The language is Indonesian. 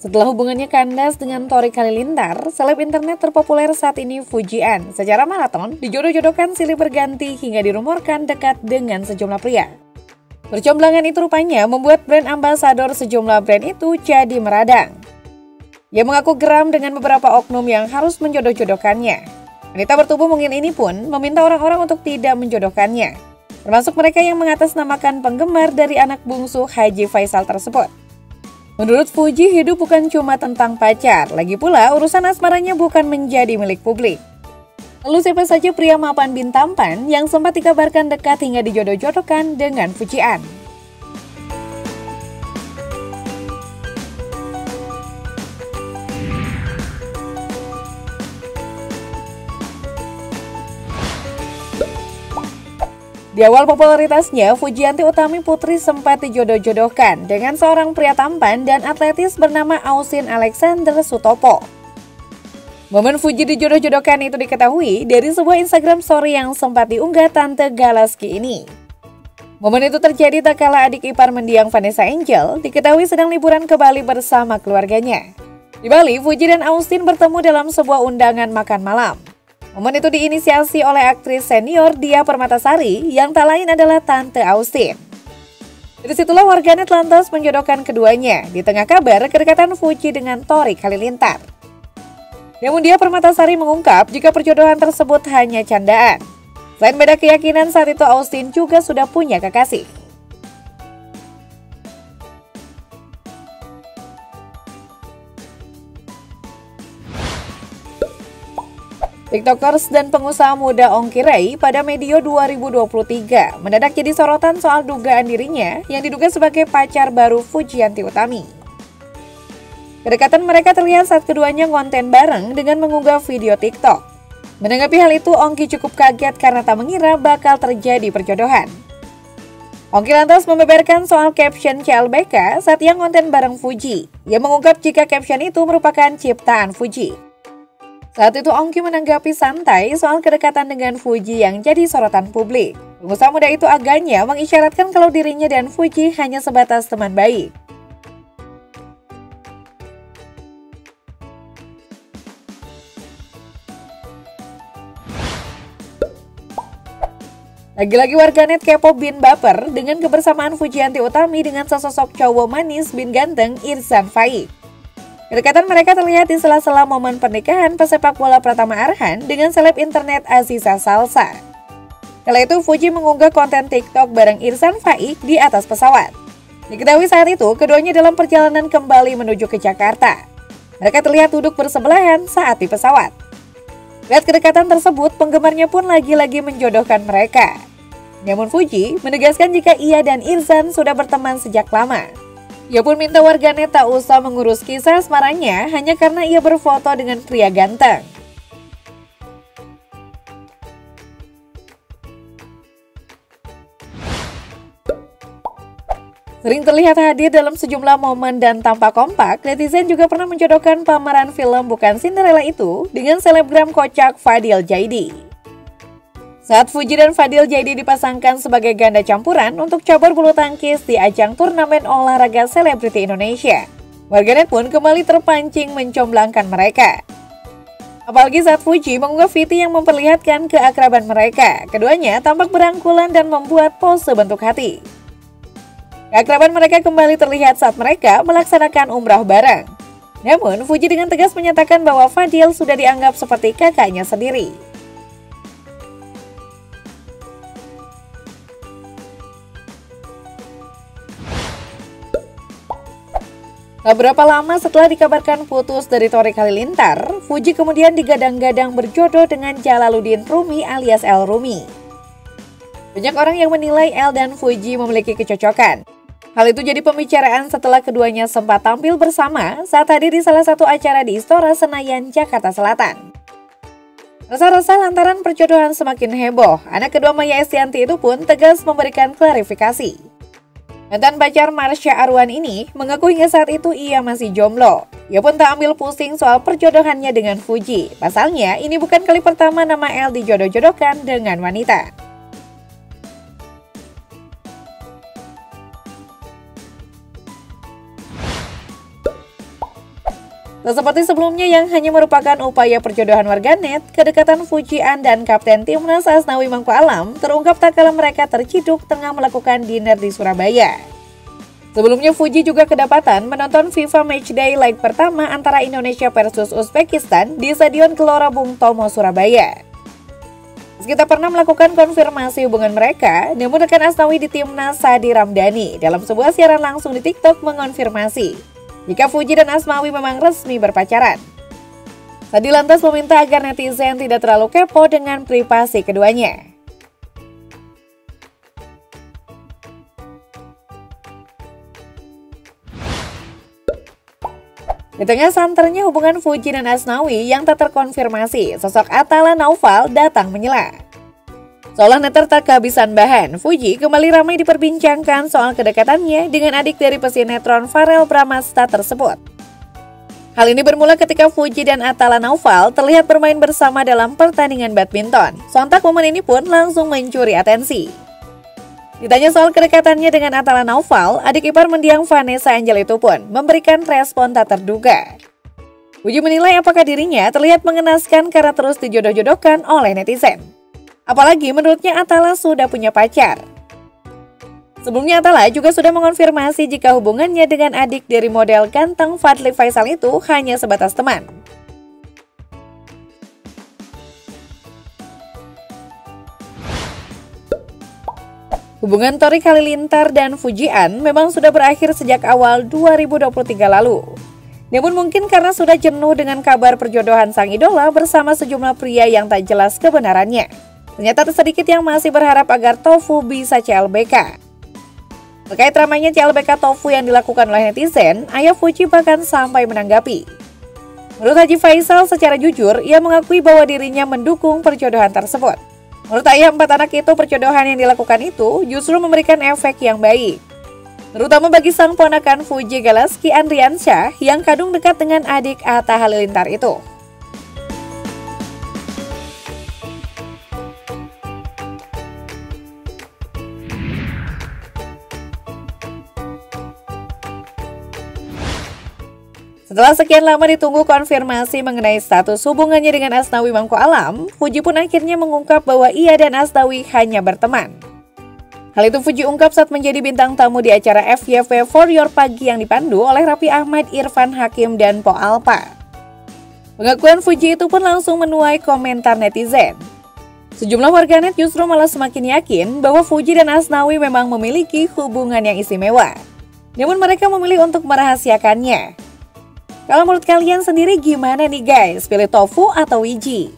Setelah hubungannya kandas dengan Tori Halilintar, seleb internet terpopuler saat ini Fujian secara maraton dijodoh-jodohkan silih berganti hingga dirumorkan dekat dengan sejumlah pria. Percomblangan itu rupanya membuat brand ambasador sejumlah brand itu jadi meradang. Ia mengaku geram dengan beberapa oknum yang harus menjodoh-jodohkannya. Wanita bertubuh mungkin ini pun meminta orang-orang untuk tidak menjodohkannya, termasuk mereka yang mengatasnamakan penggemar dari anak bungsu Haji Faisal tersebut. Menurut Fuji, hidup bukan cuma tentang pacar, lagi pula urusan asmaranya bukan menjadi milik publik. Lalu siapa saja pria mapan bin tampan yang sempat dikabarkan dekat hingga dijodoh-jodohkan dengan Fujian? Di awal popularitasnya, Fujianti Utami Putri sempat dijodoh-jodohkan dengan seorang pria tampan dan atletis bernama Ausin Alexander Sutopo. Momen Fuji dijodoh-jodohkan itu diketahui dari sebuah Instagram story yang sempat diunggah Tante Galaski ini. Momen itu terjadi tak kala adik ipar mendiang Vanessa Angel diketahui sedang liburan ke Bali bersama keluarganya. Di Bali, Fuji dan Ausin bertemu dalam sebuah undangan makan malam. Momen itu diinisiasi oleh aktris senior Dia Permatasari yang tak lain adalah Tante Ausin. Dari situlah warganet lantas menjodohkan keduanya di tengah kabar kedekatan Fuji dengan Tori Halilintar. Namun Dia Permatasari mengungkap jika perjodohan tersebut hanya candaan. Selain beda keyakinan, saat itu Ausin juga sudah punya kekasih. TikTokers dan pengusaha muda Ongki Ray pada medio 2023 mendadak jadi sorotan soal dugaan dirinya yang diduga sebagai pacar baru Fujianti Utami. Kedekatan mereka terlihat saat keduanya konten bareng dengan mengunggah video TikTok. Menanggapi hal itu, Ongki cukup kaget karena tak mengira bakal terjadi perjodohan. Ongki lantas membeberkan soal caption CLBK saat ia konten bareng Fuji. Ia mengungkap jika caption itu merupakan ciptaan Fuji. Saat itu Ongki menanggapi santai soal kedekatan dengan Fuji yang jadi sorotan publik. Pengusaha muda itu agaknya mengisyaratkan kalau dirinya dan Fuji hanya sebatas teman baik. Lagi-lagi warganet K-pop bin baper dengan kebersamaan Fujianti Utami dengan sesosok cowok manis bin ganteng Irzan Faik. Kedekatan mereka terlihat di sela-sela momen pernikahan pesepak bola Pratama Arhan dengan seleb internet Aziza Salsa. Kala itu Fuji mengunggah konten TikTok bareng Irzan Faik di atas pesawat. Diketahui saat itu keduanya dalam perjalanan kembali menuju ke Jakarta. Mereka terlihat duduk bersebelahan saat di pesawat. Lihat kedekatan tersebut, penggemarnya pun lagi-lagi menjodohkan mereka. Namun Fuji menegaskan jika ia dan Irzan sudah berteman sejak lama. Ia pun minta warganet tak usah mengurus kisah asmaranya hanya karena ia berfoto dengan pria ganteng. Sering terlihat hadir dalam sejumlah momen dan tanpa kompak, netizen juga pernah menjodohkan pemeran film Bukan Cinderella itu dengan selebgram kocak Fadil Jaidi. Saat Fuji dan Fadil Jaidi dipasangkan sebagai ganda campuran untuk cabur bulu tangkis di ajang turnamen olahraga selebriti Indonesia, warganet pun kembali terpancing mencomblangkan mereka. Apalagi saat Fuji mengunggah VT yang memperlihatkan keakraban mereka, keduanya tampak berangkulan dan membuat pose bentuk hati. Keakraban mereka kembali terlihat saat mereka melaksanakan umrah bareng. Namun, Fuji dengan tegas menyatakan bahwa Fadil sudah dianggap seperti kakaknya sendiri. Tak berapa lama setelah dikabarkan putus dari Tori Halilintar, Fuji kemudian digadang-gadang berjodoh dengan Jalaluddin Rumi alias El Rumi. Banyak orang yang menilai El dan Fuji memiliki kecocokan. Hal itu jadi pembicaraan setelah keduanya sempat tampil bersama saat hadir di salah satu acara di Istora Senayan, Jakarta Selatan. Resah-resah lantaran perjodohan semakin heboh, anak kedua Maya Estianty itu pun tegas memberikan klarifikasi. Mantan pacar Marsha Arwan ini mengaku hingga saat itu ia masih jomblo. Ia pun tak ambil pusing soal perjodohannya dengan Fuji. Pasalnya, ini bukan kali pertama nama El dijodoh-jodohkan dengan wanita. Tak seperti sebelumnya yang hanya merupakan upaya perjodohan warganet, kedekatan Fujian dan Kapten Timnas Asnawi Mangku Alam terungkap tak kala mereka terciduk tengah melakukan dinner di Surabaya. Sebelumnya Fuji juga kedapatan menonton FIFA Matchday leg pertama antara Indonesia versus Uzbekistan di Stadion Gelora Bung Tomo, Surabaya. Meski tak pernah melakukan konfirmasi hubungan mereka, namun rekan Asnawi di Timnas Sadi Ramdhani dalam sebuah siaran langsung di TikTok mengonfirmasi jika Fuji dan Asnawi memang resmi berpacaran. Sadi lantas meminta agar netizen tidak terlalu kepo dengan privasi keduanya. Di tengah santernya hubungan Fuji dan Asnawi yang tak terkonfirmasi, sosok Atala Naufal datang menyela. Seolah netter tak kehabisan bahan, Fuji kembali ramai diperbincangkan soal kedekatannya dengan adik dari pesinetron Farel Bramasta tersebut. Hal ini bermula ketika Fuji dan Atala Naufal terlihat bermain bersama dalam pertandingan badminton. Sontak momen ini pun langsung mencuri atensi. Ditanya soal kedekatannya dengan Atala Naufal, adik ipar mendiang Vanessa Angel itu pun memberikan respon tak terduga. Fuji menilai apakah dirinya terlihat mengenaskan karena terus dijodoh-jodohkan oleh netizen. Apalagi menurutnya Atala sudah punya pacar. Sebelumnya Atala juga sudah mengonfirmasi jika hubungannya dengan adik dari model ganteng Fadly Faisal itu hanya sebatas teman. Hubungan Torik Halilintar dan Fujian memang sudah berakhir sejak awal 2023 lalu. Namun mungkin karena sudah jenuh dengan kabar perjodohan sang idola bersama sejumlah pria yang tak jelas kebenarannya. Ternyata sedikit yang masih berharap agar Tofu bisa CLBK. Terkait ramainya CLBK Tofu yang dilakukan oleh netizen, ayah Fuji bahkan sampai menanggapi. Menurut Haji Faisal secara jujur, ia mengakui bahwa dirinya mendukung perjodohan tersebut. Menurut ayah 4 anak itu, perjodohan yang dilakukan itu justru memberikan efek yang baik. Terutama bagi sang ponakan Fuji Galaski Andriansyah yang kadung dekat dengan adik Atta Halilintar itu. Setelah sekian lama ditunggu konfirmasi mengenai status hubungannya dengan Asnawi Mangku Alam, Fuji pun akhirnya mengungkap bahwa ia dan Asnawi hanya berteman. Hal itu Fuji ungkap saat menjadi bintang tamu di acara FYP For Your Pagi yang dipandu oleh Raffi Ahmad, Irfan Hakim, dan Po Alpa. Pengakuan Fuji itu pun langsung menuai komentar netizen. Sejumlah warganet justru malah semakin yakin bahwa Fuji dan Asnawi memang memiliki hubungan yang istimewa. Namun mereka memilih untuk merahasiakannya. Kalau menurut kalian sendiri gimana nih guys? Pilih Tofu atau Wiji?